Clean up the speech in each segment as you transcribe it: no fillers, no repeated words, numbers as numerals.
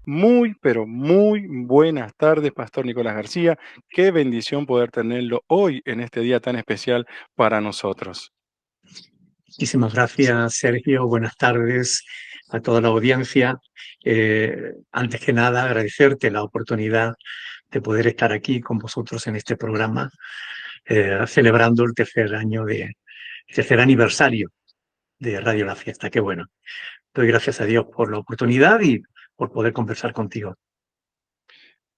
Muy, pero muy buenas tardes, Pastor Nicolás García. Qué bendición poder tenerlo hoy en este día tan especial para nosotros. Muchísimas gracias, Sergio. Buenas tardes a toda la audiencia. Antes que nada, agradecerte la oportunidad de poder estar aquí con vosotros en este programa, celebrando el tercer aniversario de Radio La Fiesta. Qué bueno. Doy gracias a Dios por la oportunidad y por poder conversar contigo.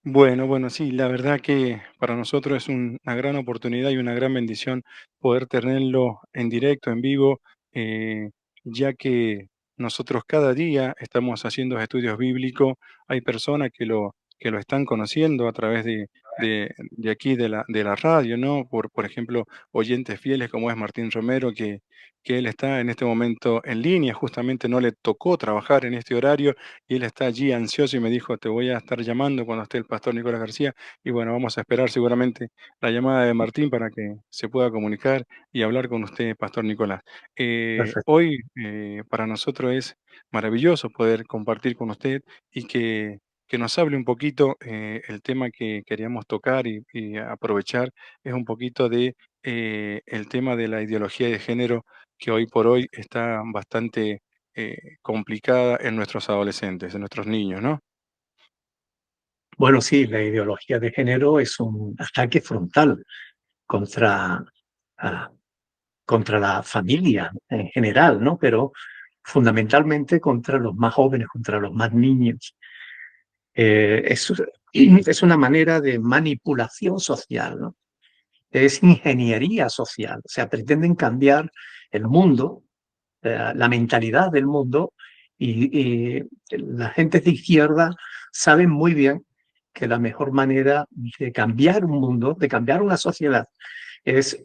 Bueno, sí, la verdad que para nosotros es una gran oportunidad y una gran bendición poder tenerlo en directo, en vivo, eh, ya que nosotros cada día estamos haciendo estudios bíblicos. Hay personas que lo están conociendo a través de aquí, de la radio, ¿no? Por ejemplo, oyentes fieles como es Martín Romero, que él está en este momento en línea, justamente no le tocó trabajar en este horario y él está allí ansioso y me dijo, te voy a estar llamando cuando esté el pastor Nicolás García. Y bueno, vamos a esperar seguramente la llamada de Martín para que se pueda comunicar y hablar con usted, pastor Nicolás. Perfecto. Hoy para nosotros es maravilloso poder compartir con usted y que nos hable un poquito. El tema que queríamos tocar y aprovechar es un poquito de el tema de la ideología de género que hoy por hoy está bastante complicada en nuestros adolescentes, en nuestros niños, ¿no? Bueno, sí, la ideología de género es un ataque frontal contra, ah, contra la familia en general, ¿no? Pero fundamentalmente contra los más jóvenes, contra los más niños. Es una manera de manipulación social, ¿no? Es ingeniería social, o sea, pretenden cambiar el mundo, la mentalidad del mundo, y la gente de izquierda saben muy bien que la mejor manera de cambiar un mundo, de cambiar una sociedad, es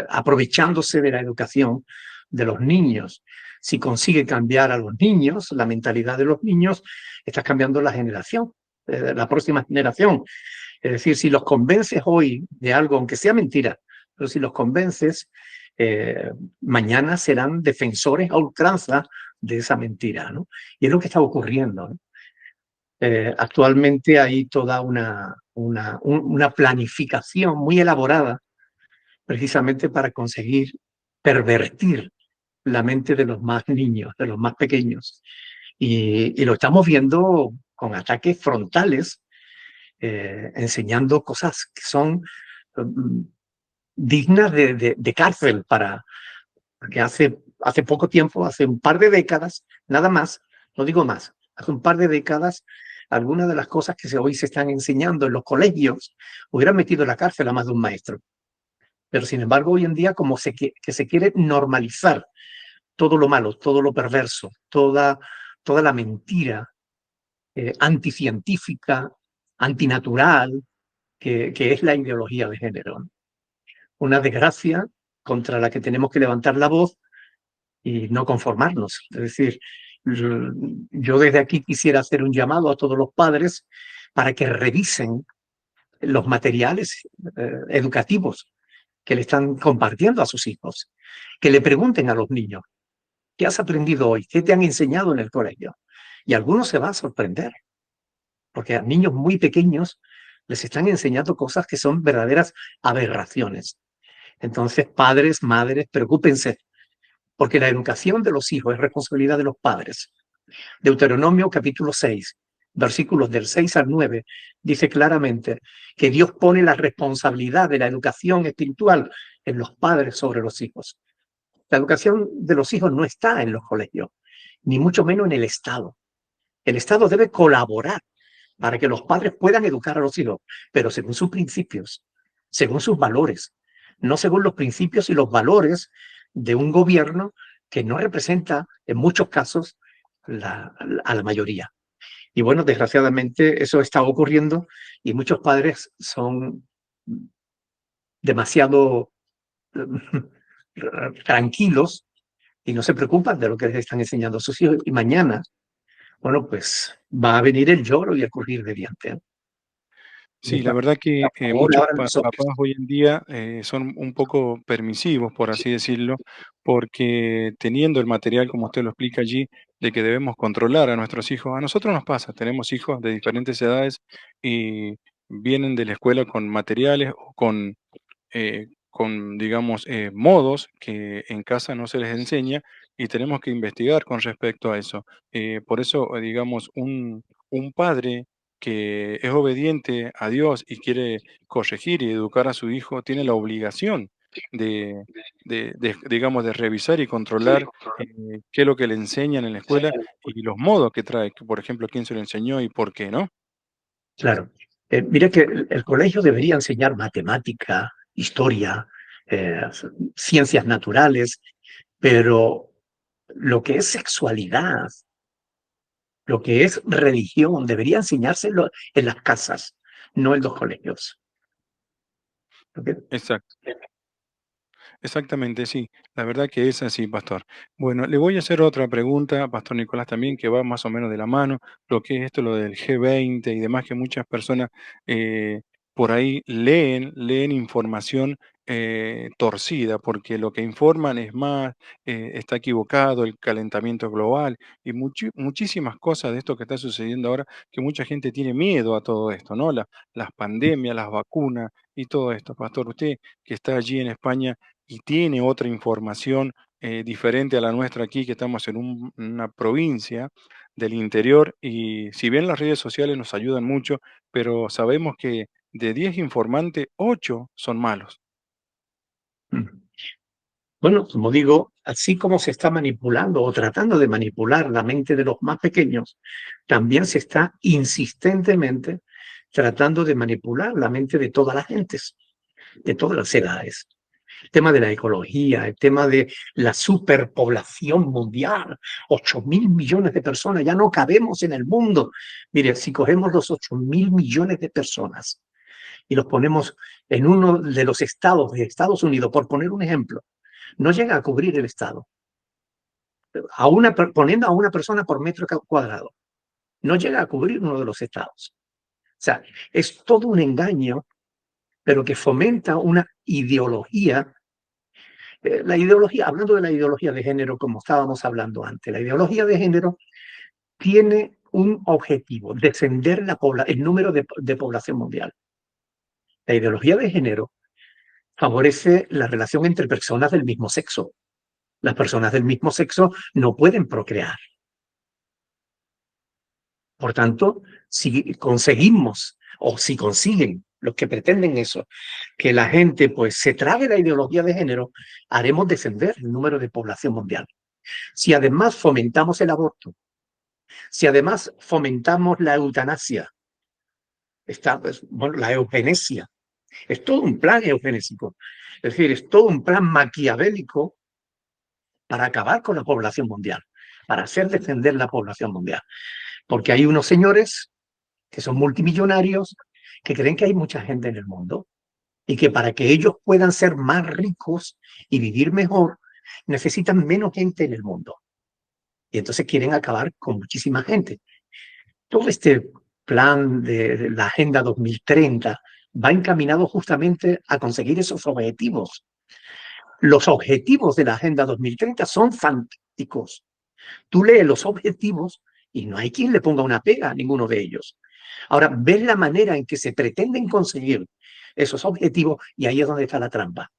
aprovechándose de la educación de los niños. Si consigue cambiar a los niños, la mentalidad de los niños, estás cambiando la generación, la próxima generación. Es decir, si los convences hoy de algo, aunque sea mentira, pero si los convences, eh, mañana serán defensores a ultranza de esa mentira, ¿no? Y es lo que está ocurriendo, ¿no? Actualmente hay toda una planificación muy elaborada precisamente para conseguir pervertir la mente de los más niños, de los más pequeños. Y lo estamos viendo con ataques frontales, enseñando cosas que son mm, dignas de cárcel porque hace poco tiempo, hace un par de décadas, nada más, no digo más, hace un par de décadas, algunas de las cosas que hoy se están enseñando en los colegios hubieran metido en la cárcel a más de un maestro. Pero sin embargo, hoy en día, como que se quiere normalizar todo lo malo, todo lo perverso, toda la mentira anticientífica, antinatural, que es la ideología de género, ¿no? Una desgracia contra la que tenemos que levantar la voz y no conformarnos. Es decir, yo desde aquí quisiera hacer un llamado a todos los padres para que revisen los materiales educativos que le están compartiendo a sus hijos, que le pregunten a los niños, ¿qué has aprendido hoy? ¿Qué te han enseñado en el colegio? Y algunos se van a sorprender, porque a niños muy pequeños les están enseñando cosas que son verdaderas aberraciones. Entonces, padres, madres, preocúpense, porque la educación de los hijos es responsabilidad de los padres. Deuteronomio capítulo 6, versículos del 6 al 9, dice claramente que Dios pone la responsabilidad de la educación espiritual en los padres sobre los hijos. La educación de los hijos no está en los colegios, ni mucho menos en el Estado. El Estado debe colaborar para que los padres puedan educar a los hijos, pero según sus principios, según sus valores, no según los principios y los valores de un gobierno que no representa en muchos casos a la mayoría. Y bueno, desgraciadamente eso está ocurriendo y muchos padres son demasiado tranquilos y no se preocupan de lo que les están enseñando a sus hijos. Y mañana, bueno, pues va a venir el lloro y el crujir de dientes. Sí, la verdad que Por favor, muchos abran los ojos. papás hoy en día son un poco permisivos, por así decirlo, porque teniendo el material, como usted lo explica allí, de que debemos controlar a nuestros hijos. A nosotros nos pasa, tenemos hijos de diferentes edades y vienen de la escuela con materiales o con, digamos, modos que en casa no se les enseña y tenemos que investigar con respecto a eso. Por eso, digamos, un padre que es obediente a Dios y quiere corregir y educar a su hijo, tiene la obligación de, digamos, de revisar y controlar qué es lo que le enseñan en la escuela y los modos que trae, que, por ejemplo, quién se lo enseñó y por qué, ¿no? Claro. Mira que el colegio debería enseñar matemática, historia, ciencias naturales, pero lo que es sexualidad, lo que es religión, debería enseñárselo en las casas, no en los colegios. ¿Ok? Exacto. Exactamente, sí. La verdad que es así, pastor. Bueno, le voy a hacer otra pregunta, pastor Nicolás, también, que va más o menos de la mano, lo que es esto, lo del G20 y demás, que muchas personas eh, por ahí leen información torcida, porque lo que informan es más, está equivocado, el calentamiento global y muchísimas cosas de esto que está sucediendo ahora, que mucha gente tiene miedo a todo esto, ¿no? Las pandemias, las vacunas y todo esto. Pastor, usted que está allí en España, y tiene otra información diferente a la nuestra aquí, que estamos en una provincia del interior, y si bien las redes sociales nos ayudan mucho, pero sabemos que de 10 informantes, 8 son malos. Mm. Bueno, como digo, así como se está manipulando o tratando de manipular la mente de los más pequeños, también se está insistentemente tratando de manipular la mente de todas las gentes, de todas las edades. El tema de la ecología, el tema de la superpoblación mundial, 8.000 millones de personas, ya no cabemos en el mundo. Mire, si cogemos los 8.000 millones de personas y los ponemos en uno de los estados de Estados Unidos, por poner un ejemplo, no llega a cubrir el estado. Poniendo a una persona por metro cuadrado, no llega a cubrir uno de los estados. O sea, es todo un engaño, pero que fomenta una ideología. La ideología, hablando de la ideología de género, como estábamos hablando antes, la ideología de género tiene un objetivo, descender el número de población mundial. La ideología de género favorece la relación entre personas del mismo sexo. Las personas del mismo sexo no pueden procrear. Por tanto, si conseguimos, o si consiguen los que pretenden eso, que la gente pues se trague la ideología de género, haremos descender el número de población mundial. Si además fomentamos el aborto, si además fomentamos la eutanasia, bueno, la eugenesia, es todo un plan eugenésico. Es decir, es todo un plan maquiavélico para acabar con la población mundial, para hacer descender la población mundial. Porque hay unos señores que son multimillonarios que creen que hay mucha gente en el mundo y que para que ellos puedan ser más ricos y vivir mejor, necesitan menos gente en el mundo. Y entonces quieren acabar con muchísima gente. Todo este plan de la Agenda 2030 va encaminado justamente a conseguir esos objetivos. Los objetivos de la Agenda 2030 son fantásticos. Tú lees los objetivos y no hay quien le ponga una pega a ninguno de ellos. Ahora, ves la manera en que se pretenden conseguir esos objetivos y ahí es donde está la trampa.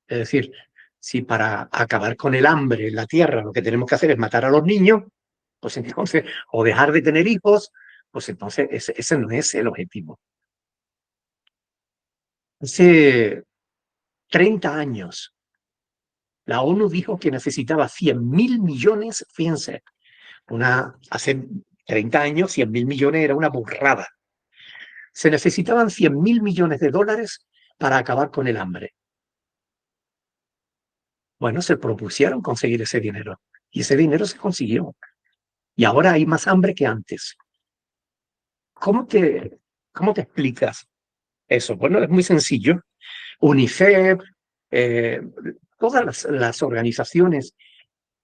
Es decir, si para acabar con el hambre en la Tierra lo que tenemos que hacer es matar a los niños, pues entonces, o dejar de tener hijos, pues entonces ese no es el objetivo. Hace 30 años, la ONU dijo que necesitaba 100.000 millones, fíjense, hace 30 años 100.000 millones era una burrada. Se necesitaban 100.000 millones de dólares para acabar con el hambre. Bueno, se propusieron conseguir ese dinero y ese dinero se consiguió. Y ahora hay más hambre que antes. ¿Cómo cómo te explicas eso? Bueno, es muy sencillo. UNICEF, eh, todas las organizaciones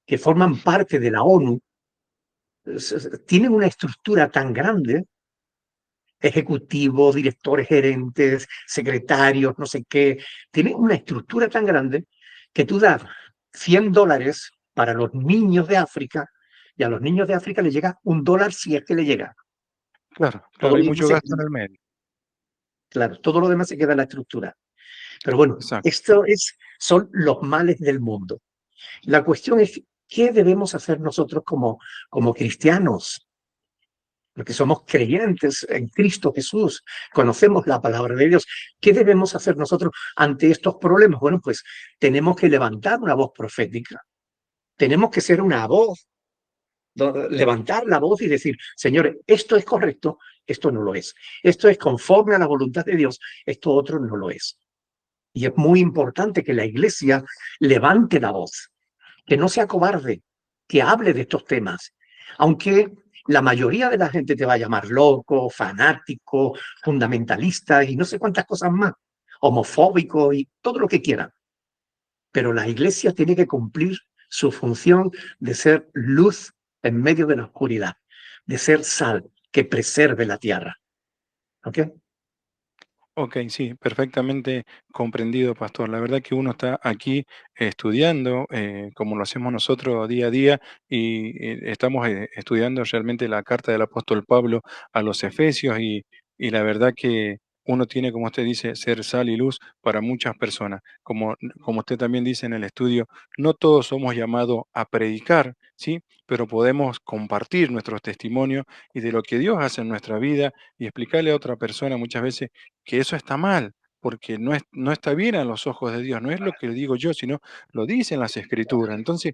que forman parte de la ONU tienen una estructura tan grande, ejecutivos, directores, gerentes, secretarios, no sé qué, tienen una estructura tan grande que tú das $100 para los niños de África y a los niños de África les llega $1 si es que le llega. Claro, Todo claro, hay lo demás mucho se, gasto en el medio. claro, todo lo demás se queda en la estructura. Pero bueno, Exacto. esto son los males del mundo. La cuestión es, ¿qué debemos hacer nosotros como cristianos? Porque somos creyentes en Cristo Jesús, conocemos la palabra de Dios. ¿Qué debemos hacer nosotros ante estos problemas? Bueno, pues tenemos que levantar una voz profética. Tenemos que ser una voz, levantar la voz y decir, señores, esto es correcto, esto no lo es. Esto es conforme a la voluntad de Dios, esto otro no lo es. Y es muy importante que la iglesia levante la voz, que no sea cobarde, que hable de estos temas. Aunque la mayoría de la gente te va a llamar loco, fanático, fundamentalista y no sé cuántas cosas más, homofóbico y todo lo que quieran. Pero la iglesia tiene que cumplir su función de ser luz en medio de la oscuridad, de ser sal que preserve la tierra. ¿Ok? Ok, sí, perfectamente comprendido, pastor. La verdad que uno está aquí estudiando, como lo hacemos nosotros día a día, y estamos estudiando realmente la carta del apóstol Pablo a los Efesios, y la verdad que uno tiene, como usted dice, ser sal y luz para muchas personas. Como usted también dice en el estudio, no todos somos llamados a predicar, ¿sí? Pero podemos compartir nuestros testimonios y de lo que Dios hace en nuestra vida y explicarle a otra persona muchas veces que eso está mal, porque no está bien a los ojos de Dios, no es lo que digo yo, sino lo dicen las Escrituras. Entonces,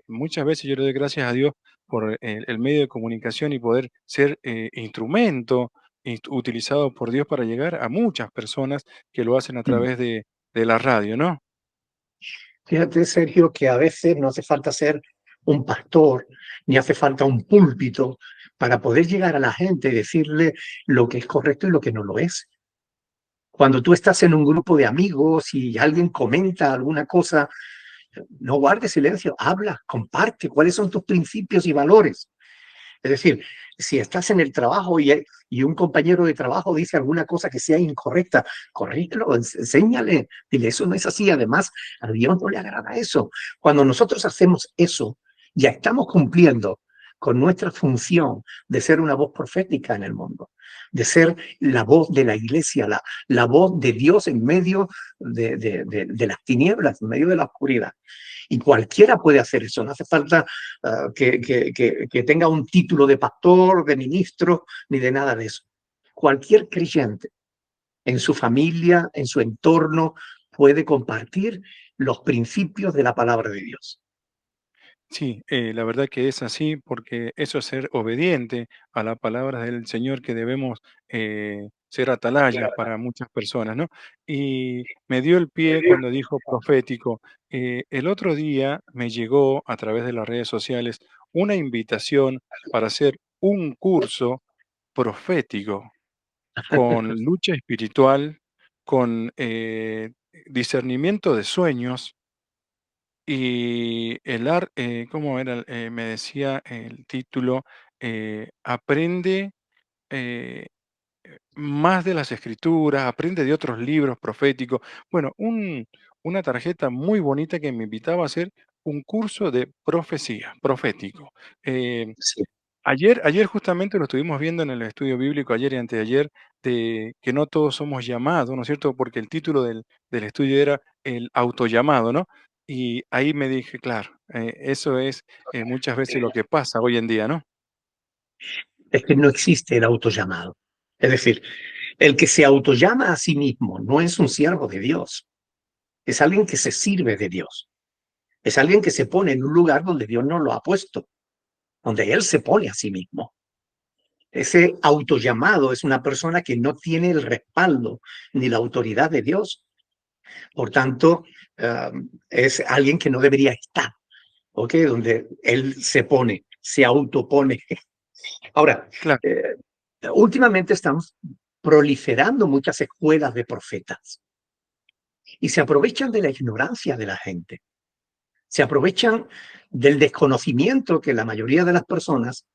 muchas veces yo le doy gracias a Dios por el medio de comunicación y poder ser instrumento utilizado por Dios para llegar a muchas personas que lo hacen a Mm. través de la radio, ¿no? Fíjate, Sergio, que a veces no hace falta ser un pastor, ni hace falta un púlpito para poder llegar a la gente y decirle lo que es correcto y lo que no lo es. Cuando tú estás en un grupo de amigos y alguien comenta alguna cosa, no guardes silencio, habla, comparte cuáles son tus principios y valores. Es decir, si estás en el trabajo y un compañero de trabajo dice alguna cosa que sea incorrecta, corrígelo, enséñale, dile, eso no es así. Además, a Dios no le agrada eso. Cuando nosotros hacemos eso, ya estamos cumpliendo con nuestra función de ser una voz profética en el mundo, de ser la voz de la iglesia, la voz de Dios en medio de las tinieblas, en medio de la oscuridad. Y cualquiera puede hacer eso, no hace falta que tenga un título de pastor, de ministro, ni de nada de eso. Cualquier creyente en su familia, en su entorno, puede compartir los principios de la palabra de Dios. Sí, la verdad que es así, porque eso es ser obediente a la palabra del Señor, que debemos ser atalayas para muchas personas, ¿no? Y me dio el pie cuando dijo profético. El otro día me llegó a través de las redes sociales una invitación para hacer un curso profético con lucha espiritual, con discernimiento de sueños y ¿cómo era? Me decía el título, aprende, eh, más de las Escrituras, aprende de otros libros proféticos. Bueno, una tarjeta muy bonita que me invitaba a hacer un curso de profecía, profético. Eh, Sí. ayer justamente lo estuvimos viendo en el estudio bíblico, ayer y anteayer, de que no todos somos llamados, ¿no es cierto? Porque el título del estudio era el autollamado, ¿no? Y ahí me dije, claro, eso es muchas veces lo que pasa hoy en día, ¿no? Es que no existe el autollamado. Es decir, el que se autollama a sí mismo no es un siervo de Dios, es alguien que se sirve de Dios, es alguien que se pone en un lugar donde Dios no lo ha puesto, donde Él se pone a sí mismo. Ese autollamado es una persona que no tiene el respaldo ni la autoridad de Dios. Por tanto, es alguien que no debería estar, ¿ok? Donde él se pone, se autopone. Ahora, Claro, eh, últimamente estamos proliferando muchas escuelas de profetas y se aprovechan de la ignorancia de la gente. Se aprovechan del desconocimiento que la mayoría de las personas,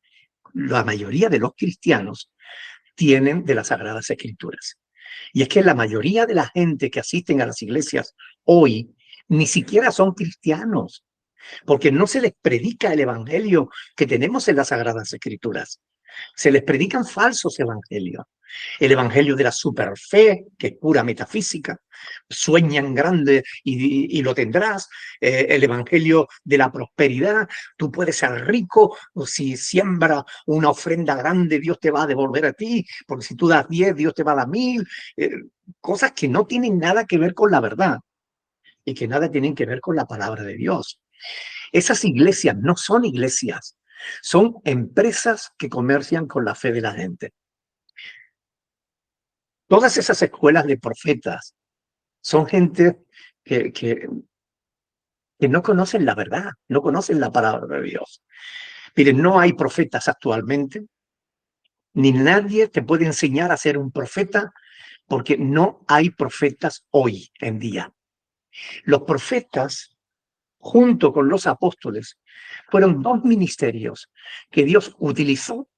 la mayoría de los cristianos, tienen de las Sagradas Escrituras. Y es que la mayoría de la gente que asisten a las iglesias hoy ni siquiera son cristianos. porque no se les predica el evangelio que tenemos en las Sagradas Escrituras. Se les predican falsos evangelios. El evangelio de la superfe, que es pura metafísica, sueña en grande y lo tendrás. El evangelio de la prosperidad, tú puedes ser rico, o si siembra una ofrenda grande, Dios te va a devolver a ti, porque si tú das 10, Dios te va a dar 1000. Cosas que no tienen nada que ver con la verdad y que nada tienen que ver con la palabra de Dios. Esas iglesias no son iglesias, son empresas que comercian con la fe de la gente. Todas esas escuelas de profetas son gente que no conocen la verdad, no conocen la palabra de Dios. Miren, no hay profetas actualmente, ni nadie te puede enseñar a ser un profeta, porque no hay profetas hoy en día. Los profetas, junto con los apóstoles, fueron dos ministerios que Dios utilizó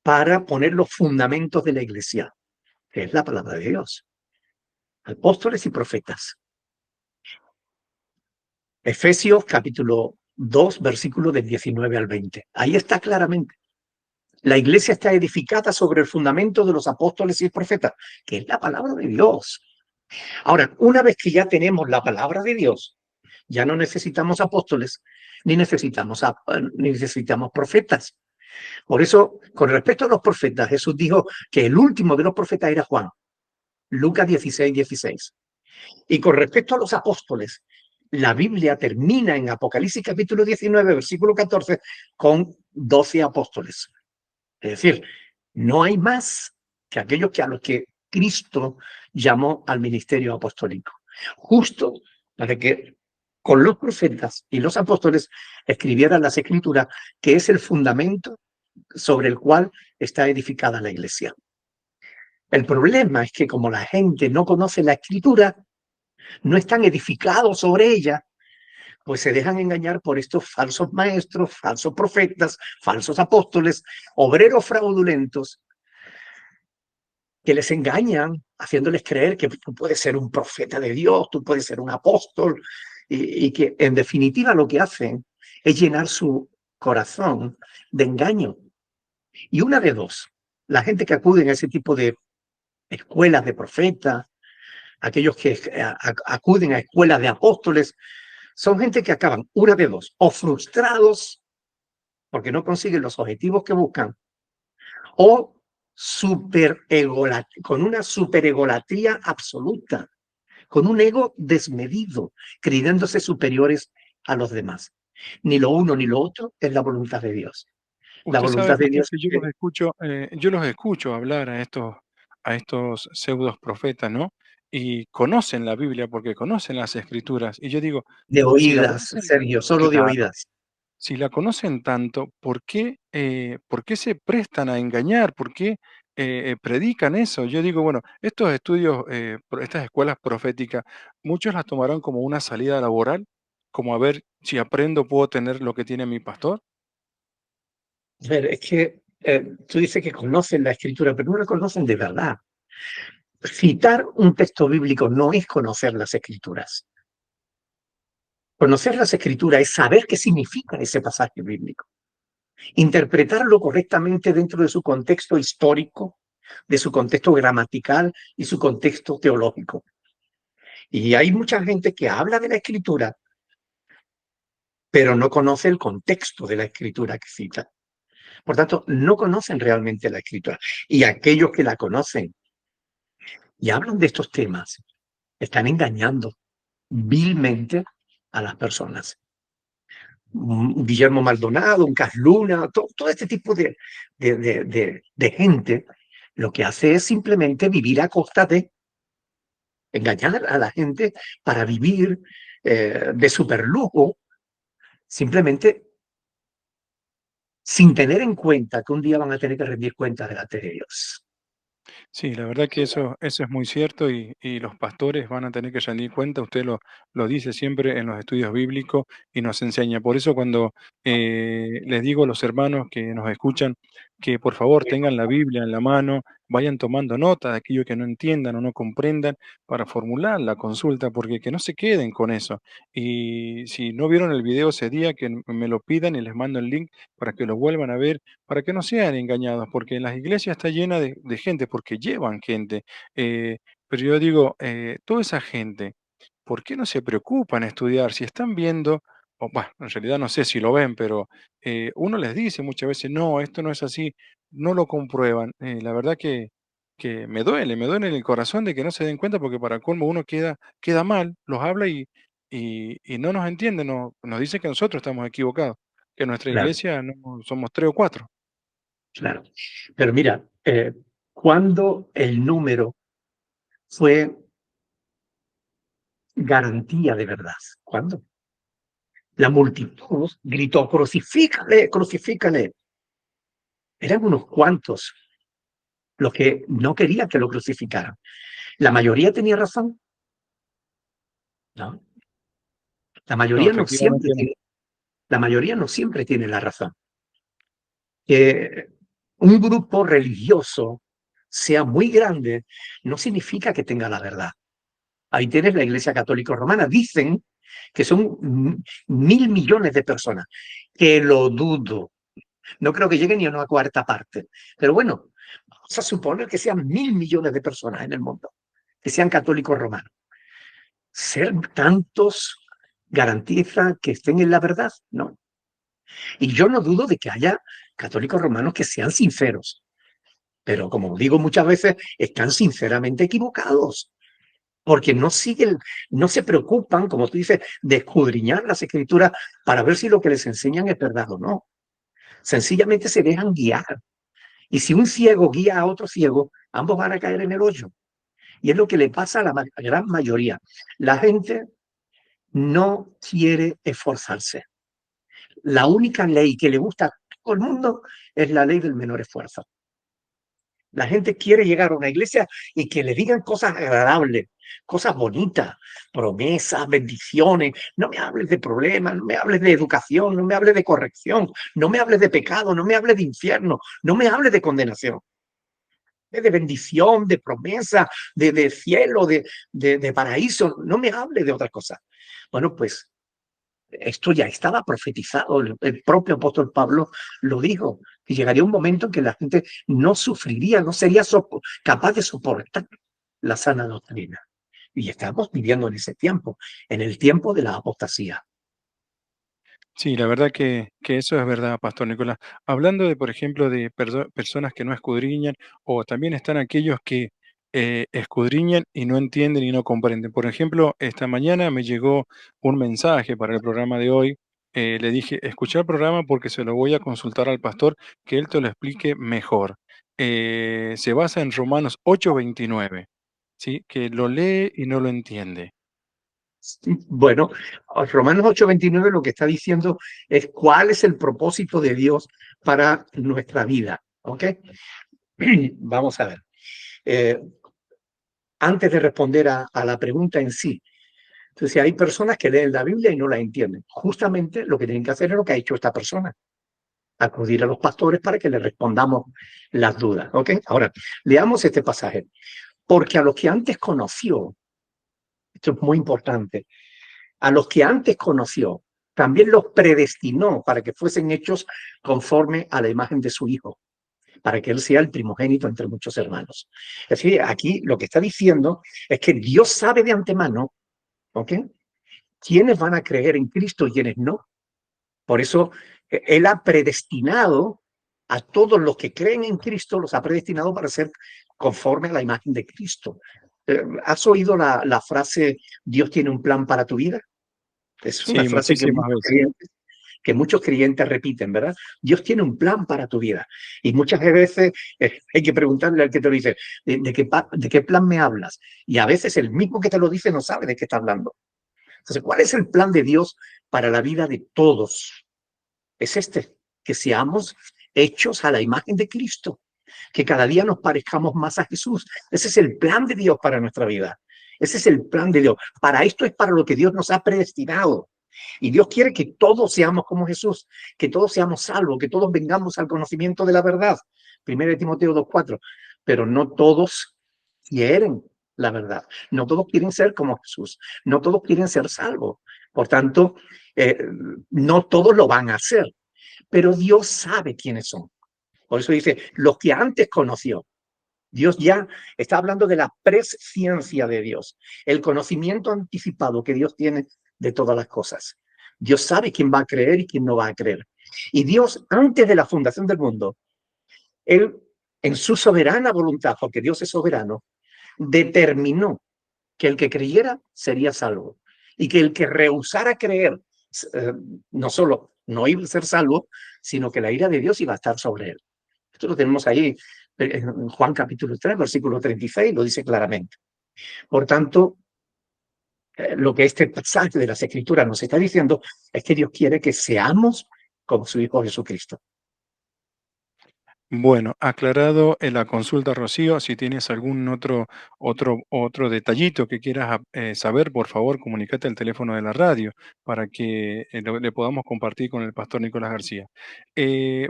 para poner los fundamentos de la iglesia, que es la palabra de Dios. Apóstoles y profetas. Efesios capítulo 2, versículo del 19 al 20. Ahí está claramente. La iglesia está edificada sobre el fundamento de los apóstoles y profetas, que es la palabra de Dios. Ahora, una vez que ya tenemos la palabra de Dios, ya no necesitamos apóstoles, ni necesitamos profetas. Por eso, con respecto a los profetas, Jesús dijo que el último de los profetas era Juan, Lucas 16, 16. Y con respecto a los apóstoles, la Biblia termina en Apocalipsis capítulo 19, versículo 14, con 12 apóstoles. Es decir, no hay más que aquellos a los que Cristo llamó al ministerio apostólico. Justo para que con los profetas y los apóstoles escribieran las escrituras, que es el fundamento sobre el cual está edificada la iglesia. El problema es que como la gente no conoce la escritura, no están edificados sobre ella, pues se dejan engañar por estos falsos maestros, falsos profetas, falsos apóstoles, obreros fraudulentos, que les engañan, haciéndoles creer que tú puedes ser un profeta de Dios, tú puedes ser un apóstol, y que en definitiva lo que hacen es llenar su corazón de engaño. Y una de dos, la gente que acude a ese tipo de escuelas de profetas, aquellos que acuden a escuelas de apóstoles, son gente que acaban, una de dos, o frustrados porque no consiguen los objetivos que buscan, o con una superegolatría absoluta, con un ego desmedido, creyéndose superiores a los demás. Ni lo uno ni lo otro es la voluntad de Dios. La Usted sabe, voluntad de pastor, Dios que es yo los escucho hablar a estos pseudos profetas, ¿no? Y conocen la Biblia porque conocen las Escrituras. Y yo digo, de si la oídas, conocen, Sergio, solo de claro, oídas. si la conocen tanto, por qué se prestan a engañar? ¿Por qué predican eso? Yo digo, bueno, estos estudios, estas escuelas proféticas, muchos las tomarán como una salida laboral, como a ver si aprendo puedo tener lo que tiene mi pastor. A ver, es que tú dices que conocen la escritura, pero no la conocen de verdad. Citar un texto bíblico no es conocer las escrituras. Conocer las escrituras es saber qué significa ese pasaje bíblico, interpretarlo correctamente dentro de su contexto histórico, de su contexto gramatical y su contexto teológico. Y hay mucha gente que habla de la escritura, pero no conoce el contexto de la escritura que cita. Por tanto, no conocen realmente la escritura. Y aquellos que la conocen y hablan de estos temas están engañando vilmente a las personas. Un Guillermo Maldonado, un Cas Luna, todo este tipo de gente, lo que hace es simplemente vivir a costa de engañar a la gente para vivir de superlujo, simplemente sin tener en cuenta que un día van a tener que rendir cuentas delante de Dios. Sí, la verdad que eso es muy cierto y los pastores van a tener que rendir cuenta, usted lo dice siempre en los estudios bíblicos y nos enseña. Por eso cuando les digo a los hermanos que nos escuchan, que por favor tengan la Biblia en la mano, vayan tomando nota de aquello que no entiendan o no comprendan para formular la consulta, porque que no se queden con eso. Y si no vieron el video ese día, que me lo pidan y les mando el link para que lo vuelvan a ver, para que no sean engañados, porque en las iglesias está llena de gente, porque llevan gente. Pero yo digo, toda esa gente, ¿por qué no se preocupan en estudiar? Si están viendo, o bueno, en realidad no sé si lo ven, pero uno les dice muchas veces, no, esto no es así, no lo comprueban. La verdad que me duele en el corazón de que no se den cuenta porque para colmo uno queda mal, los habla y no nos entiende, nos dice que nosotros estamos equivocados, que nuestra Claro, iglesia no somos tres o cuatro. claro. Pero mira, cuando el número fue garantía de verdad, ¿cuándo? La multitud gritó, crucifícale, crucifícale. Eran unos cuantos los que no querían que lo crucificaran. ¿La mayoría tenía razón? No. La No, mayoría no siempre efectivamente no. tiene, la mayoría no siempre tiene la razón. Que un grupo religioso sea muy grande no significa que tenga la verdad. Ahí tienes la Iglesia Católica Romana. Dicen que son 1.000 millones de personas. Que lo dudo. No creo que lleguen ni a una cuarta parte. Pero bueno, vamos a suponer que sean 1.000 millones de personas en el mundo, que sean católicos romanos. ¿Ser tantos garantiza que estén en la verdad? No. Y yo no dudo de que haya católicos romanos que sean sinceros, pero como digo muchas veces, están sinceramente equivocados, porque no siguen, no se preocupan, como tú dices, de escudriñar las escrituras para ver si lo que les enseñan es verdad o no. Sencillamente se dejan guiar. Y si un ciego guía a otro ciego, ambos van a caer en el hoyo. Y es lo que le pasa a la gran mayoría. La gente no quiere esforzarse. La única ley que le gusta a todo el mundo es la ley del menor esfuerzo. La gente quiere llegar a una iglesia y que le digan cosas agradables, cosas bonitas, promesas, bendiciones. No me hables de problemas, no me hables de educación, no me hables de corrección, no me hables de pecado, no me hables de infierno, no me hables de condenación. De bendición, de promesa, de cielo, de paraíso. No me hable de otras cosas. Bueno, pues esto ya estaba profetizado. El propio apóstol Pablo lo dijo. Que llegaría un momento en que la gente no sufriría, no sería capaz de soportar la sana doctrina. Y estamos viviendo en ese tiempo, en el tiempo de la apostasía. Sí, la verdad que eso es verdad, Pastor Nicolás. Hablando de, por ejemplo, de personas que no escudriñan, o también están aquellos que escudriñan y no entienden y no comprenden. Por ejemplo, esta mañana me llegó un mensaje para el programa de hoy. Le dije, escucha el programa porque se lo voy a consultar al pastor, que él te lo explique mejor. Se basa en Romanos 8:29, ¿sí? Que lo lee y no lo entiende. Bueno, Romanos 8:29 lo que está diciendo es cuál es el propósito de Dios para nuestra vida. ¿Ok? Vamos a ver. Eh, Antes de responder a la pregunta en sí, entonces hay personas que leen la Biblia y no la entienden. Justamente lo que tienen que hacer es lo que ha hecho esta persona, acudir a los pastores para que le respondamos las dudas. ¿Ok? Ahora, leamos este pasaje. Porque a los que antes conoció, esto es muy importante, a los que antes conoció, también los predestinó para que fuesen hechos conforme a la imagen de su Hijo, para que Él sea el primogénito entre muchos hermanos. Es decir, aquí lo que está diciendo es que Dios sabe de antemano, ¿ok?, quiénes van a creer en Cristo y quiénes no. Por eso Él ha predestinado a todos los que creen en Cristo, los ha predestinado para ser conforme a la imagen de Cristo. ¿Has oído la frase Dios tiene un plan para tu vida? Es una Sí, frase muchísimas veces. que muchos creyentes repiten, ¿verdad? Dios tiene un plan para tu vida. Y muchas veces hay que preguntarle al que te lo dice, ¿de qué plan me hablas? Y a veces el mismo que te lo dice no sabe de qué está hablando. Entonces, ¿cuál es el plan de Dios para la vida de todos? Es este, que seamos hechos a la imagen de Cristo, que cada día nos parezcamos más a Jesús. Ese es el plan de Dios para nuestra vida. Ese es el plan de Dios. Para esto es para lo que Dios nos ha predestinado. Y Dios quiere que todos seamos como Jesús, que todos seamos salvos, que todos vengamos al conocimiento de la verdad. 1 Timoteo 2:4. Pero no todos quieren la verdad. No todos quieren ser como Jesús. No todos quieren ser salvos. Por tanto, eh, no todos lo van a hacer. Pero Dios sabe quiénes son. Por eso dice, los que antes conoció. Dios ya está hablando de la presciencia de Dios, el conocimiento anticipado que Dios tiene de todas las cosas. Dios sabe quién va a creer y quién no va a creer. Y Dios, antes de la fundación del mundo, Él, en su soberana voluntad, porque Dios es soberano, determinó que el que creyera sería salvo y que el que rehusara creer, eh, no solo no iba a ser salvo, sino que la ira de Dios iba a estar sobre él. Esto lo tenemos ahí en Juan capítulo 3, versículo 36, lo dice claramente. Por tanto, lo que este pasaje de las Escrituras nos está diciendo es que Dios quiere que seamos como su Hijo Jesucristo. Bueno, aclarado en la consulta, Rocío, si tienes algún otro detallito que quieras saber, por favor, comunícate al teléfono de la radio para que le podamos compartir con el pastor Nicolás García.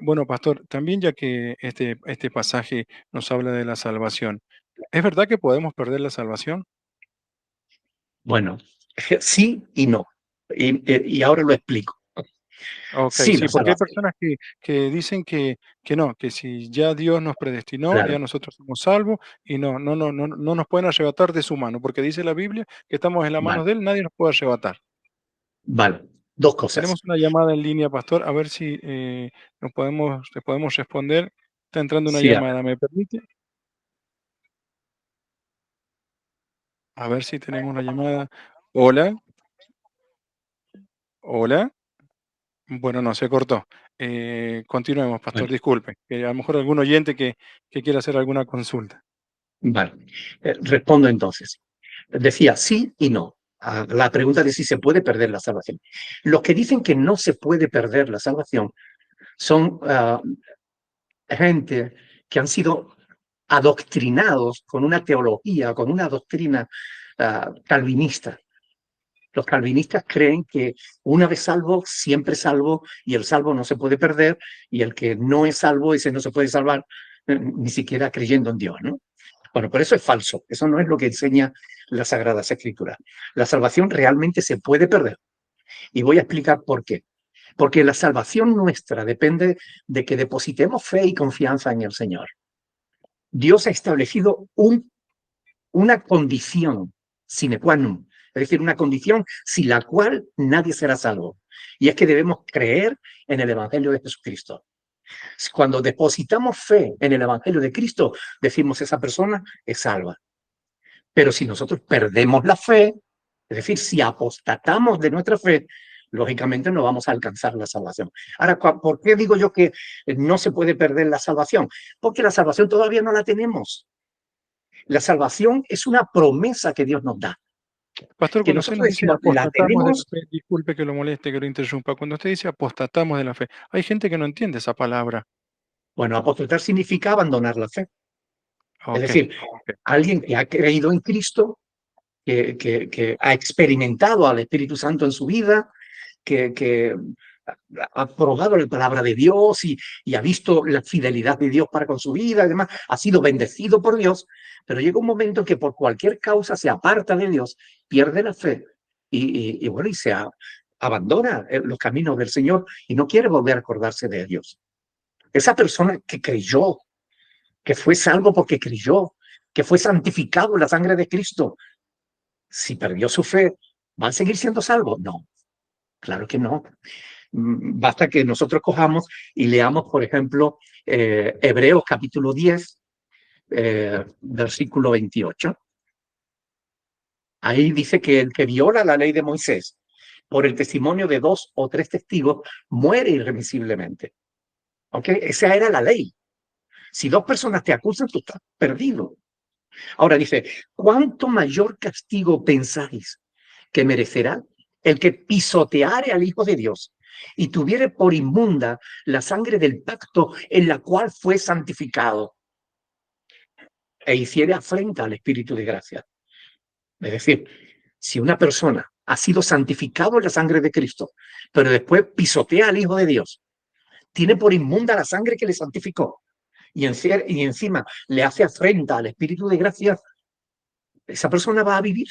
Bueno, pastor, también ya que este pasaje nos habla de la salvación, ¿es verdad que podemos perder la salvación? Bueno, sí y no. Y ahora lo explico. Ok, Sí, la sí, porque hay salvación. personas que dicen que no, que si ya Dios nos predestinó, ya Claro, nosotros somos salvos y no nos pueden arrebatar de su mano, porque dice la Biblia que estamos en la mano vale, de Él, nadie nos puede arrebatar. vale. Dos cosas. Tenemos una llamada en línea, pastor, a ver si le podemos responder. Está entrando una Sí, a ver, llamada, ¿me permite? A ver si tenemos una llamada. Hola, hola. Bueno, no, se cortó. Continuemos, pastor, bueno, disculpe, que a lo mejor algún oyente que quiera hacer alguna consulta. vale. Respondo entonces. Decía sí y no a la pregunta de si se puede perder la salvación. Los que dicen que no se puede perder la salvación son gente que han sido adoctrinados con una teología, con una doctrina calvinista. Los calvinistas creen que una vez salvo, siempre salvo, y el salvo no se puede perder, y el que no es salvo, ese no se puede salvar, ni siquiera creyendo en Dios, ¿no? Bueno, pero eso es falso, eso no es lo que enseña las Sagradas Escrituras. La salvación realmente se puede perder, y voy a explicar por qué. Porque la salvación nuestra depende de que depositemos fe y confianza en el Señor. Dios ha establecido una condición sine qua non, es decir, una condición sin la cual nadie será salvo. Y es que debemos creer en el Evangelio de Jesucristo. Cuando depositamos fe en el Evangelio de Cristo, decimos esa persona es salva. Pero si nosotros perdemos la fe, es decir, si apostatamos de nuestra fe, lógicamente no vamos a alcanzar la salvación. Ahora, ¿por qué digo yo que no se puede perder la salvación? Porque la salvación todavía no la tenemos. La salvación es una promesa que Dios nos da, Pastor, que cuando usted nosotros nos dice decimos, la apostatamos de la tenemos. fe, disculpe que lo moleste, que lo interrumpa, cuando usted dice apostatamos de la fe, hay gente que no entiende esa palabra. Bueno, apostatar significa abandonar la fe. Es Ok, decir, ok. alguien que ha creído en Cristo, que ha experimentado al Espíritu Santo en su vida, que ha probado la palabra de Dios y ha visto la fidelidad de Dios para con su vida, además ha sido bendecido por Dios, pero llega un momento en que por cualquier causa se aparta de Dios, pierde la fe y bueno, abandona los caminos del Señor y no quiere volver a acordarse de Dios. Esa persona que creyó, que fue salvo porque creyó, que fue santificado en la sangre de Cristo, si perdió su fe, ¿va a seguir siendo salvo? No, claro que no. Basta que nosotros cojamos y leamos, por ejemplo, Hebreos capítulo 10, versículo 28. Ahí dice que el que viola la ley de Moisés por el testimonio de 2 o 3 testigos muere irremisiblemente. ¿Ok? Esa era la ley. Si 2 personas te acusan, tú estás perdido. Ahora dice, ¿cuánto mayor castigo pensáis que merecerá el que pisoteare al Hijo de Dios y tuviere por inmunda la sangre del pacto en la cual fue santificado e hiciere afrenta al Espíritu de gracia? Es decir, si una persona ha sido santificado en la sangre de Cristo, pero después pisotea al Hijo de Dios, tiene por inmunda la sangre que le santificó y encima le hace afrenta al Espíritu de gracia, ¿esa persona va a vivir?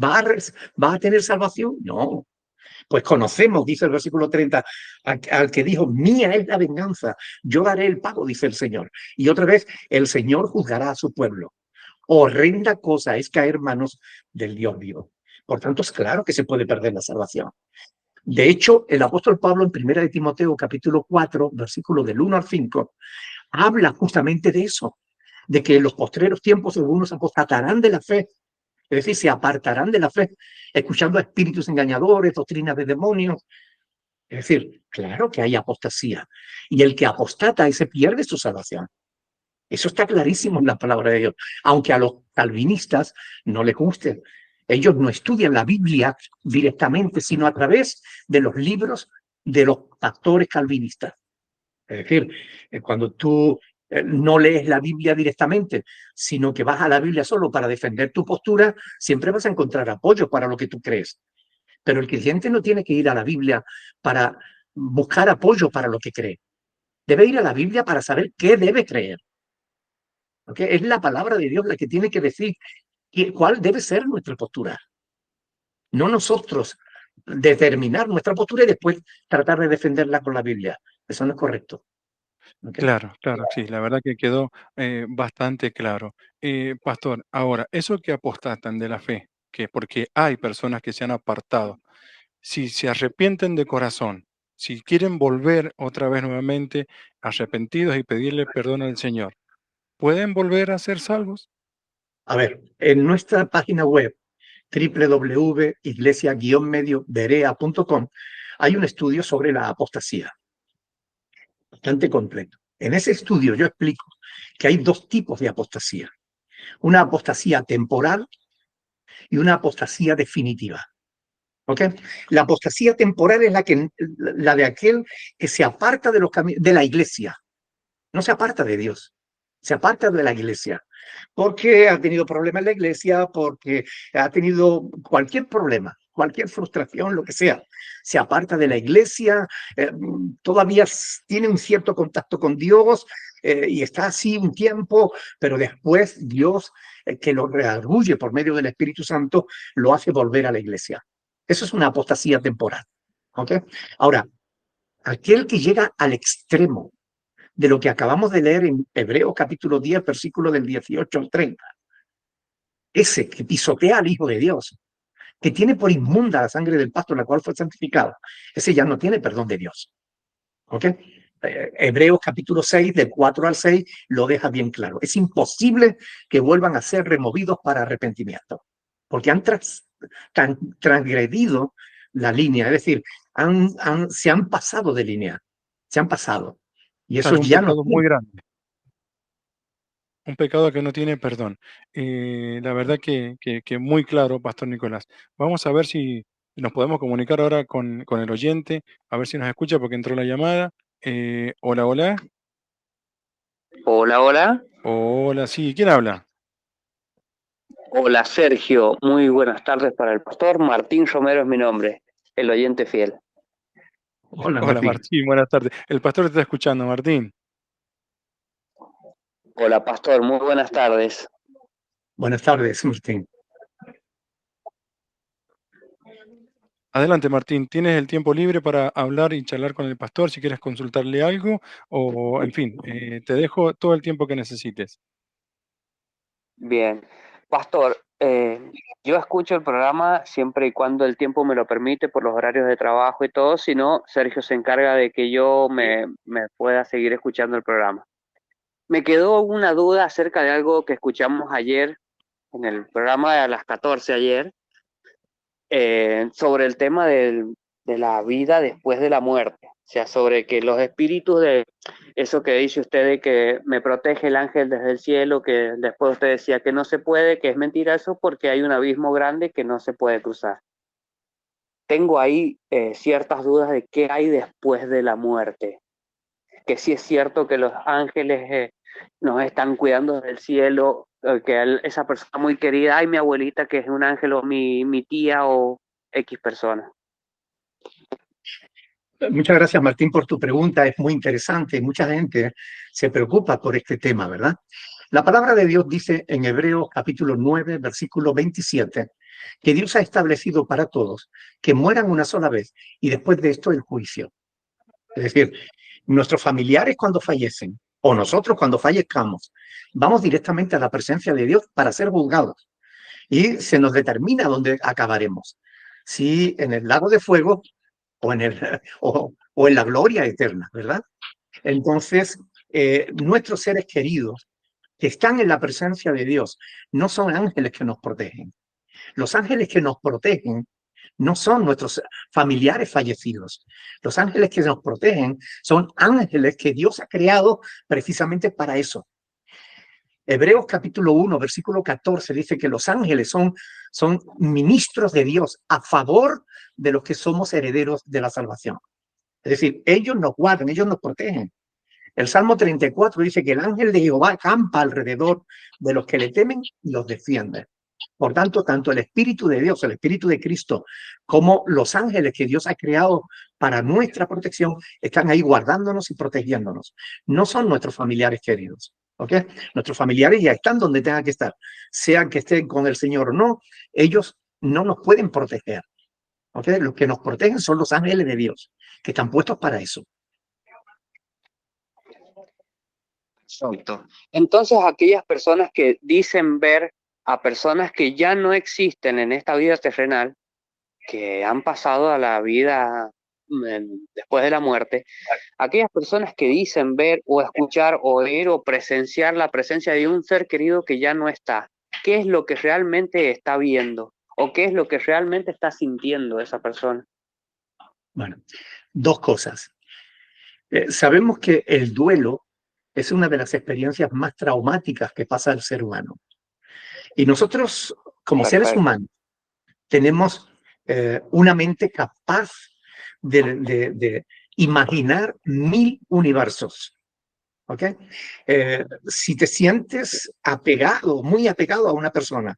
¿Va a tener salvación? No. Pues conocemos, dice el versículo 30, al que dijo, mía es la venganza, yo daré el pago, dice el Señor. Y otra vez, el Señor juzgará a su pueblo. Horrenda cosa es caer manos del Dios vivo. Por tanto, es claro que se puede perder la salvación. De hecho, el apóstol Pablo en 1 de Timoteo, capítulo 4, versículos del 1 al 5, habla justamente de eso, de que en los postreros tiempos algunos apostatarán de la fe, es decir, se apartarán de la fe, escuchando a espíritus engañadores, doctrinas de demonios. Es decir, claro que hay apostasía. Y el que apostata, ese pierde su salvación. Eso está clarísimo en la palabra de Dios. Aunque a los calvinistas no les guste. Ellos no estudian la Biblia directamente, sino a través de los libros de los pastores calvinistas. Es decir, cuando tú no lees la Biblia directamente, sino que vas a la Biblia solo para defender tu postura, siempre vas a encontrar apoyo para lo que tú crees. Pero el creyente no tiene que ir a la Biblia para buscar apoyo para lo que cree. Debe ir a la Biblia para saber qué debe creer. ¿Okay? Es la palabra de Dios la que tiene que decir cuál debe ser nuestra postura. No nosotros determinar nuestra postura y después tratar de defenderla con la Biblia. Eso no es correcto. ¿Okay? Claro, claro, sí, la verdad que quedó bastante claro. Pastor, ahora, eso que apostatan de la fe, que porque hay personas que se han apartado, si se arrepienten de corazón, si quieren volver otra vez nuevamente arrepentidos y pedirle perdón al Señor, ¿pueden volver a ser salvos? A ver, en nuestra página web www.iglesia-medioberea.com hay un estudio sobre la apostasía, bastante completo. En ese estudio yo explico que hay dos tipos de apostasía. Una apostasía temporal y una apostasía definitiva. ¿Okay? La apostasía temporal es la de aquel que se aparta de la iglesia, no se aparta de Dios, se aparta de la iglesia, porque ha tenido problemas en la iglesia, porque ha tenido cualquier problema, cualquier frustración, lo que sea. Se aparta de la iglesia, todavía tiene un cierto contacto con Dios y está así un tiempo, pero después Dios, que lo reargulle por medio del Espíritu Santo, lo hace volver a la iglesia. Eso es una apostasía temporal. ¿Okay? Ahora, aquel que llega al extremo de lo que acabamos de leer en Hebreos capítulo 10, versículo del 18 al 30. Ese que pisotea al Hijo de Dios, que tiene por inmunda la sangre del pacto en la cual fue santificado, ese ya no tiene perdón de Dios. ¿Ok? Hebreos capítulo 6, del 4 al 6, lo deja bien claro. Es imposible que vuelvan a ser removidos para arrepentimiento, porque han transgredido la línea, es decir, se han pasado de línea, se han pasado. Y eso Claro, un ya no pecado muy tiene. grande, un pecado que no tiene perdón. La verdad que muy claro, Pastor Nicolás. Vamos a ver si nos podemos comunicar ahora con el oyente, a ver si nos escucha porque entró la llamada. Hola, hola. Hola, hola. Hola, sí, ¿quién habla? Hola, Sergio. Muy buenas tardes para el pastor. Martín Romero es mi nombre, el oyente fiel. Hola, Hola, Martín. Martín, buenas tardes. El pastor te está escuchando, Martín. Hola, pastor. Muy buenas tardes. Buenas tardes, Martín. Adelante, Martín, tienes el tiempo libre para hablar y charlar con el pastor si quieres consultarle algo o, en fin, te dejo todo el tiempo que necesites. Bien. Pastor, yo escucho el programa siempre y cuando el tiempo me lo permite por los horarios de trabajo y todo. Si no, Sergio se encarga de que yo me pueda seguir escuchando el programa. Me quedó una duda acerca de algo que escuchamos ayer en el programa a las 14 ayer sobre el tema de la vida después de la muerte, o sea, sobre que los espíritus de eso que dice usted de que me protege el ángel desde el cielo, que después usted decía que no se puede, que es mentira eso porque hay un abismo grande que no se puede cruzar. Tengo ahí ciertas dudas de qué hay después de la muerte, que sí es cierto que los ángeles nos están cuidando desde el cielo, esa persona muy querida, ay, mi abuelita que es un ángel o mi tía o X persona. Muchas gracias, Martín, por tu pregunta. Es muy interesante y mucha gente se preocupa por este tema, ¿verdad? La palabra de Dios dice en Hebreos capítulo 9, versículo 27, que Dios ha establecido para todos que mueran una sola vez y después de esto el juicio. Es decir, nuestros familiares cuando fallecen o nosotros cuando fallezcamos, vamos directamente a la presencia de Dios para ser juzgados y se nos determina dónde acabaremos. Si en el lago de fuego o o en la gloria eterna, ¿verdad? Entonces, nuestros seres queridos que están en la presencia de Dios no son ángeles que nos protegen. Los ángeles que nos protegen no son nuestros familiares fallecidos. Los ángeles que nos protegen son ángeles que Dios ha creado precisamente para eso. Hebreos capítulo 1, versículo 14 dice que los ángeles son ministros de Dios a favor de los que somos herederos de la salvación. Es decir, ellos nos guardan, ellos nos protegen. El Salmo 34 dice que el ángel de Jehová acampa alrededor de los que le temen y los defiende. Por tanto, tanto el Espíritu de Dios, el Espíritu de Cristo, como los ángeles que Dios ha creado para nuestra protección, están ahí guardándonos y protegiéndonos. No son nuestros familiares queridos, ¿ok? Nuestros familiares ya están donde tengan que estar. Sean que estén con el Señor o no, ellos no nos pueden proteger, ¿ok? Los que nos protegen son los ángeles de Dios, que están puestos para eso. Exacto. Entonces, aquellas personas que dicen ver a personas que ya no existen en esta vida terrenal, que han pasado a la vida después de la muerte, aquellas personas que dicen ver o escuchar, oír o presenciar la presencia de un ser querido que ya no está, ¿qué es lo que realmente está viendo? ¿O qué es lo que realmente está sintiendo esa persona? Bueno, dos cosas. Sabemos que el duelo es una de las experiencias más traumáticas que pasa al ser humano. Y nosotros, como seres humanos, tenemos una mente capaz de imaginar 1000 universos. ¿Ok? Si te sientes apegado, muy apegado a una persona,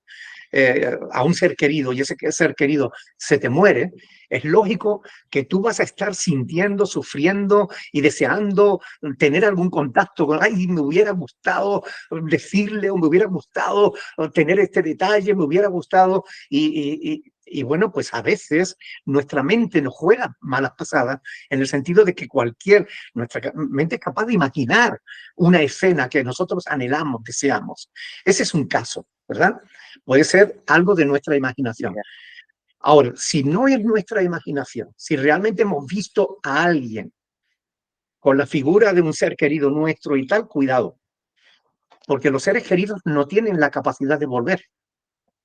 a un ser querido, y ese ser querido se te muere, es lógico que tú vas a estar sintiendo, sufriendo y deseando tener algún contacto con, ay, me hubiera gustado decirle, o me hubiera gustado tener este detalle, me hubiera gustado, y bueno, pues a veces nuestra mente nos juega malas pasadas en el sentido de que nuestra mente es capaz de imaginar una escena que nosotros anhelamos, deseamos. Ese es un caso, ¿verdad? Puede ser algo de nuestra imaginación. Ahora, si no es nuestra imaginación, si realmente hemos visto a alguien con la figura de un ser querido nuestro y tal, cuidado, porque los seres queridos no tienen la capacidad de volver.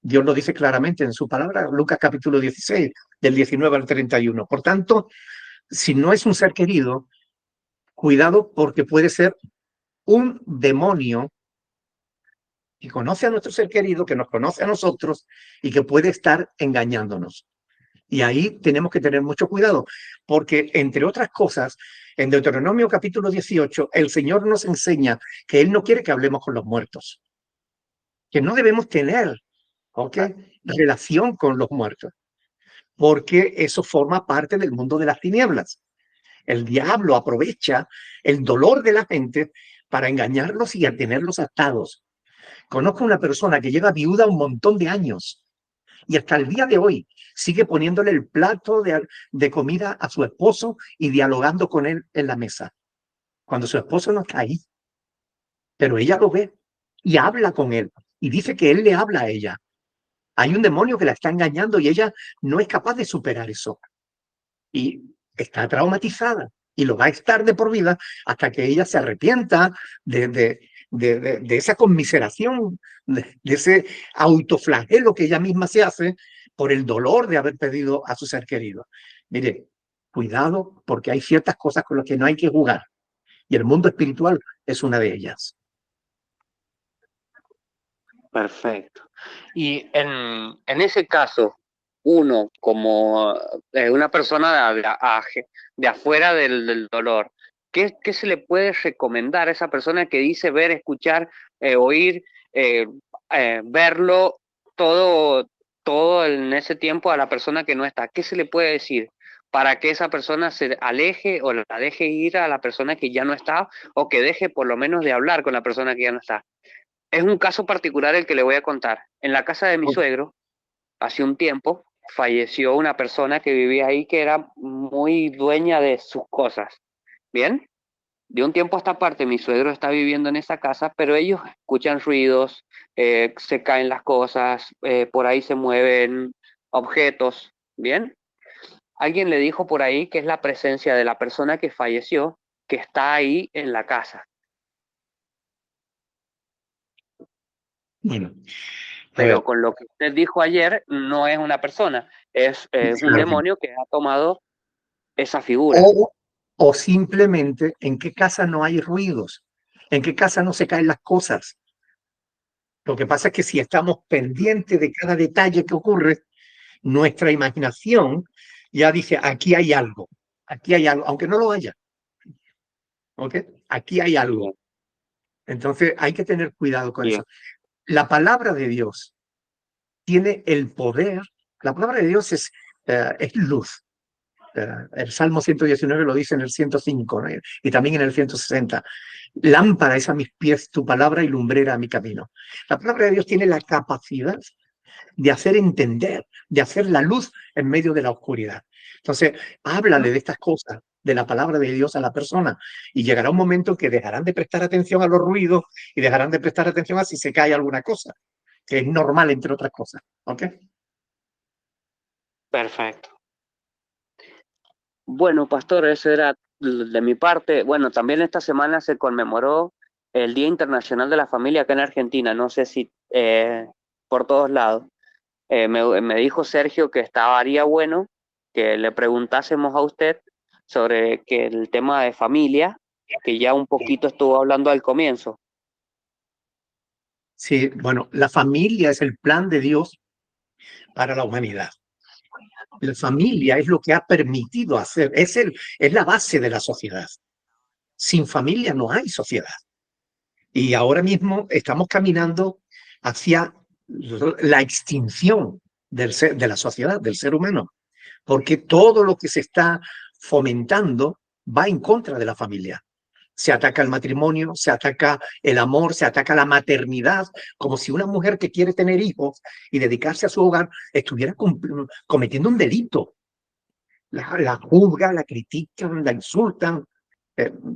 Dios lo dice claramente en su palabra, Lucas capítulo 16, del 19 al 31. Por tanto, si no es un ser querido, cuidado porque puede ser un demonio que conoce a nuestro ser querido, que nos conoce a nosotros y que puede estar engañándonos. Y ahí tenemos que tener mucho cuidado, porque entre otras cosas, en Deuteronomio capítulo 18, el Señor nos enseña que Él no quiere que hablemos con los muertos, que no debemos tener, ¿ok?, relación con los muertos, porque eso forma parte del mundo de las tinieblas. El diablo aprovecha el dolor de la gente para engañarlos y a tenerlos atados. Conozco una persona que lleva viuda un montón de años y hasta el día de hoy sigue poniéndole el plato de comida a su esposo y dialogando con él en la mesa, cuando su esposo no está ahí. Pero ella lo ve y habla con él y dice que él le habla a ella. Hay un demonio que la está engañando y ella no es capaz de superar eso. Y está traumatizada y lo va a estar de por vida hasta que ella se arrepienta de esa conmiseración, de ese autoflagelo que ella misma se hace por el dolor de haber perdido a su ser querido. Mire, cuidado, porque hay ciertas cosas con las que no hay que jugar y el mundo espiritual es una de ellas. Perfecto. Y en ese caso, uno como una persona de afuera del dolor, ¿qué se le puede recomendar a esa persona que dice ver, escuchar, oír, verlo todo todo en ese tiempo a la persona que no está. ¿Qué se le puede decir para que esa persona se aleje o la deje ir a la persona que ya no está, o que deje por lo menos de hablar con la persona que ya no está? Es un caso particular el que le voy a contar. En la casa de mi suegro, hace un tiempo, falleció una persona que vivía ahí que era muy dueña de sus cosas. ¿Bien? De un tiempo a esta parte, mi suegro está viviendo en esa casa, pero ellos escuchan ruidos, se caen las cosas, por ahí se mueven objetos, ¿bien? Alguien le dijo por ahí que es la presencia de la persona que falleció que está ahí en la casa. Bueno, Pero con lo que usted dijo ayer, no es una persona, es un demonio que ha tomado esa figura. O simplemente, ¿en qué casa no hay ruidos? ¿En qué casa no se caen las cosas? Lo que pasa es que si estamos pendientes de cada detalle que ocurre, nuestra imaginación ya dice, aquí hay algo, aunque no lo haya. ¿Ok? Aquí hay algo. Entonces hay que tener cuidado con eso. La palabra de Dios tiene el poder, la palabra de Dios es luz. El Salmo 119 lo dice en el 105, ¿no? Y también en el 160. Lámpara es a mis pies tu palabra y lumbrera a mi camino. La palabra de Dios tiene la capacidad de hacer entender, de hacer la luz en medio de la oscuridad. Entonces, háblale de estas cosas, de la palabra de Dios a la persona, y llegará un momento que dejarán de prestar atención a los ruidos y dejarán de prestar atención a si se cae alguna cosa, que es normal, entre otras cosas. ¿Ok? Perfecto. Bueno, pastor, eso era de mi parte. Bueno, también esta semana se conmemoró el Día Internacional de la Familia acá en Argentina. No sé si por todos lados. Me dijo Sergio que estaría bueno que le preguntásemos a usted sobre que el tema de familia, que ya un poquito estuvo hablando al comienzo. Sí, bueno, la familia es el plan de Dios para la humanidad. La familia es lo que ha permitido hacer, es la base de la sociedad. Sin familia no hay sociedad. Y ahora mismo estamos caminando hacia la extinción de la sociedad, del ser humano, porque todo lo que se está fomentando va en contra de la familia. Se ataca el matrimonio, se ataca el amor, se ataca la maternidad, como si una mujer que quiere tener hijos y dedicarse a su hogar estuviera cometiendo un delito. La juzgan, la critican, la insultan.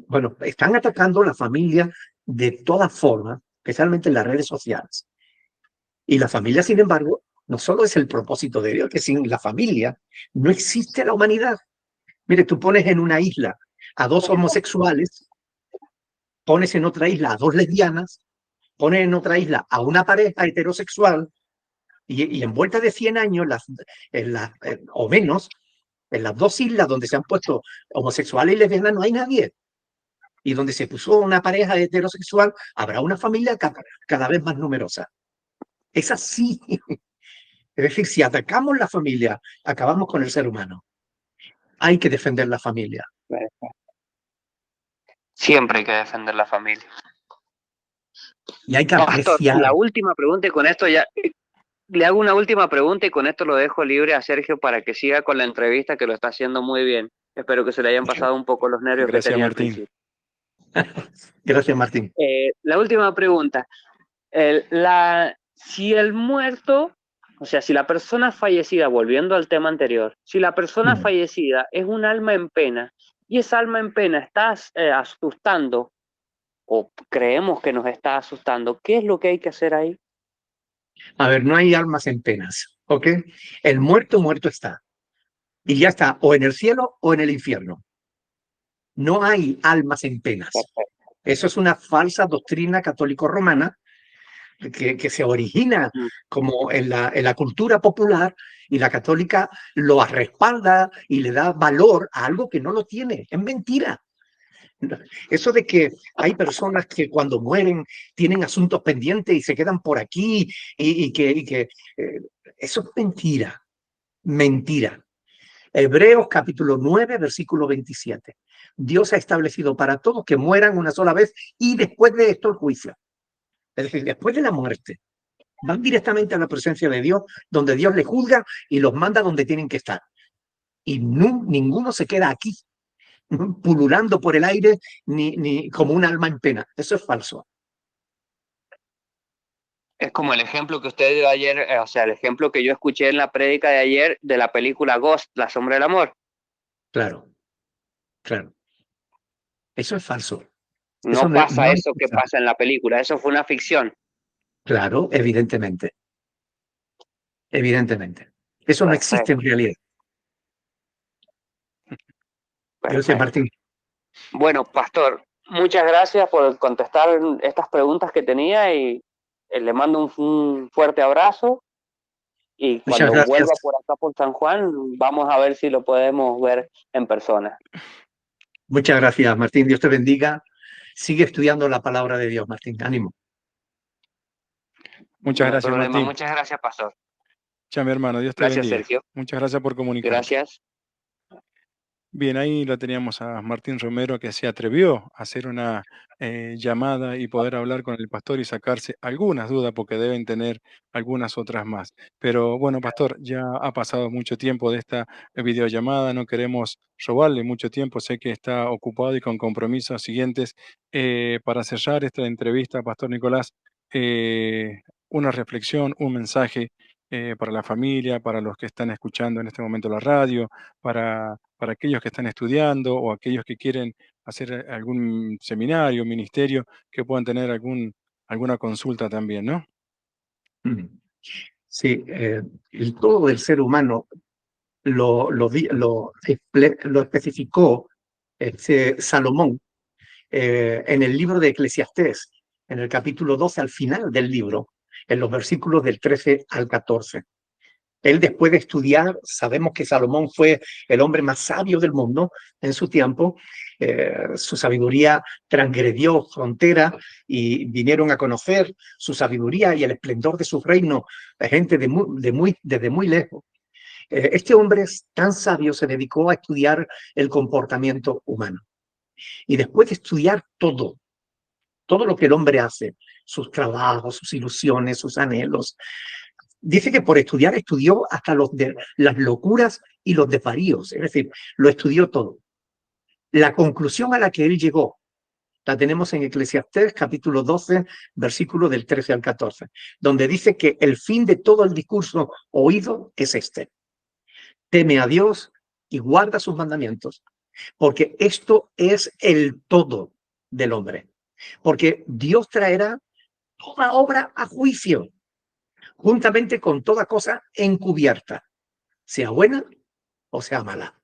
Bueno, están atacando la familia de todas formas, especialmente en las redes sociales. Y la familia, sin embargo, no solo es el propósito de Dios, que sin la familia no existe la humanidad. Mire, tú pones en una isla a dos homosexuales, pones en otra isla a dos lesbianas, pones en otra isla a una pareja heterosexual, y en vuelta de 100 años, o menos, en las dos islas donde se han puesto homosexuales y lesbianas no hay nadie. Y donde se puso una pareja heterosexual, habrá una familia cada vez más numerosa. Es así. Es decir, si atacamos la familia, acabamos con el ser humano. Hay que defender la familia. Siempre hay que defender la familia. Y hay que apreciar. La última pregunta, y con esto ya le hago una última pregunta y con esto lo dejo libre a Sergio para que siga con la entrevista, que lo está haciendo muy bien. Espero que se le hayan pasado un poco los nervios que tenía al principio. Gracias, Martín. La última pregunta. Si el muerto, o sea, si la persona fallecida, volviendo al tema anterior, si la persona fallecida es un alma en pena y esa alma en pena está asustando, o creemos que nos está asustando, ¿qué es lo que hay que hacer ahí? A ver, no hay almas en penas, ¿ok? El muerto, muerto está. Y ya está, o en el cielo o en el infierno. No hay almas en penas. Eso es una falsa doctrina católico-romana que se origina como en la cultura popular, y la católica lo respalda y le da valor a algo que no lo tiene. Es mentira. Eso de que hay personas que cuando mueren tienen asuntos pendientes y se quedan por aquí y que eso es mentira. Mentira. Hebreos capítulo 9, versículo 27. Dios ha establecido para todos que mueran una sola vez y después de esto el juicio. Es decir, después de la muerte. van directamente a la presencia de Dios, donde Dios les juzga y los manda donde tienen que estar. Y ninguno se queda aquí, pululando por el aire, ni como un alma en pena. Eso es falso. Es como el ejemplo que usted dio ayer, o sea, el ejemplo que yo escuché en la prédica de ayer de la película Ghost, La sombra del amor. Claro, claro. Eso es falso. No pasa No eso que pasa en la película, eso fue una ficción. Claro, evidentemente. Evidentemente. Eso no existe en realidad. Gracias, Martín. Bueno, Pastor, muchas gracias por contestar estas preguntas que tenía y le mando un fuerte abrazo. Y cuando vuelva por acá por San Juan, vamos a ver si lo podemos ver en persona. Muchas gracias, Martín. Dios te bendiga. Sigue estudiando la palabra de Dios, Martín. Ánimo. Muchas gracias, Martín. Muchas gracias, Pastor. Ya, mi hermano, Dios te bendiga. Gracias, Sergio. Muchas gracias por comunicar. Gracias. Bien, ahí lo teníamos a Martín Romero, que se atrevió a hacer una llamada y poder hablar con el pastor y sacarse algunas dudas, porque deben tener algunas otras más. Pero bueno, pastor, ya ha pasado mucho tiempo de esta videollamada, no queremos robarle mucho tiempo, sé que está ocupado y con compromisos siguientes. Para cerrar esta entrevista, pastor Nicolás, una reflexión, un mensaje para la familia, para los que están escuchando en este momento la radio, para aquellos que están estudiando o aquellos que quieren hacer algún seminario, ministerio, que puedan tener alguna consulta también, ¿no? Sí, el todo del ser humano lo especificó Salomón en el libro de Eclesiastés, en el capítulo 12, al final del libro, en los versículos del 13 al 14. Él, después de estudiar, sabemos que Salomón fue el hombre más sabio del mundo en su tiempo. Su sabiduría transgredió fronteras y vinieron a conocer su sabiduría y el esplendor de su reino la gente desde muy lejos. Este hombre tan sabio se dedicó a estudiar el comportamiento humano. Y después de estudiar todo lo que el hombre hace, sus trabajos, sus ilusiones, sus anhelos, dice que por estudiar estudió hasta las locuras y los desvaríos, es decir, lo estudió todo. La conclusión a la que él llegó la tenemos en Eclesiastés capítulo 12, versículo del 13 al 14, donde dice que el fin de todo el discurso oído es este: teme a Dios y guarda sus mandamientos, porque esto es el todo del hombre. Porque Dios traerá toda obra a juicio, juntamente con toda cosa encubierta, sea buena o sea mala.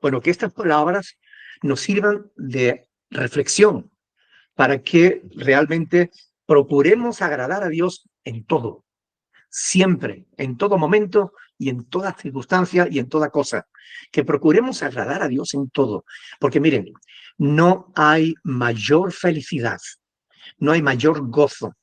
Bueno, que estas palabras nos sirvan de reflexión para que realmente procuremos agradar a Dios en todo, siempre, en todo momento y en toda circunstancia y en toda cosa. Que procuremos agradar a Dios en todo. Porque miren, no hay mayor felicidad, no hay mayor gozo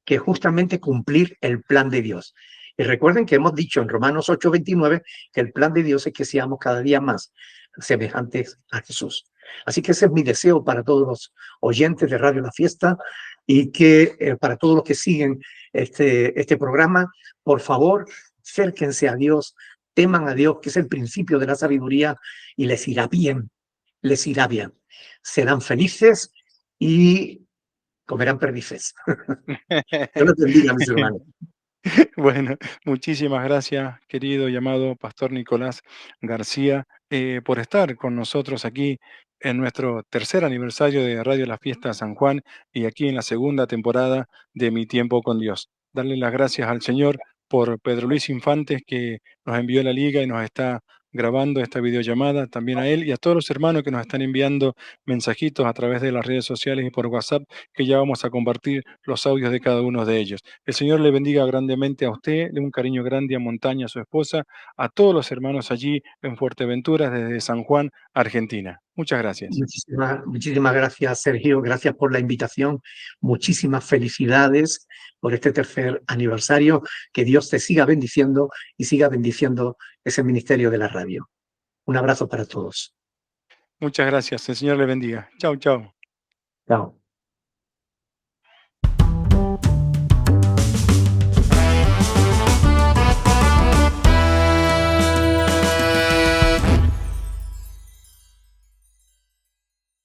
que justamente cumplir el plan de Dios. Y recuerden que hemos dicho en Romanos 8:29 que el plan de Dios es que seamos cada día más semejantes a Jesús. Así que ese es mi deseo para todos los oyentes de Radio La Fiesta y que para todos los que siguen este programa, por favor, acérquense a Dios, teman a Dios, que es el principio de la sabiduría, y les irá bien, les irá bien. Serán felices y comerán perdices. Dios los bendiga, mis hermanos. Bueno, muchísimas gracias, querido llamado Pastor Nicolás García, por estar con nosotros aquí en nuestro tercer aniversario de Radio La Fiesta San Juan y aquí en la segunda temporada de Mi Tiempo con Dios. Darle las gracias al Señor por Pedro Luis Infantes, que nos envió la liga y nos está grabando esta videollamada, también a él y a todos los hermanos que nos están enviando mensajitos a través de las redes sociales y por WhatsApp, que ya vamos a compartir los audios de cada uno de ellos. El Señor le bendiga grandemente a usted, de un cariño grande a Montaña, a su esposa, a todos los hermanos allí en Fuerteventura, desde San Juan, Argentina. Muchas gracias. Muchísimas gracias, Sergio. Gracias por la invitación. Muchísimas felicidades por este tercer aniversario. Que Dios te siga bendiciendo y siga bendiciendo ese ministerio de la radio. Un abrazo para todos. Muchas gracias. El Señor le bendiga. Chau, chau. Chao.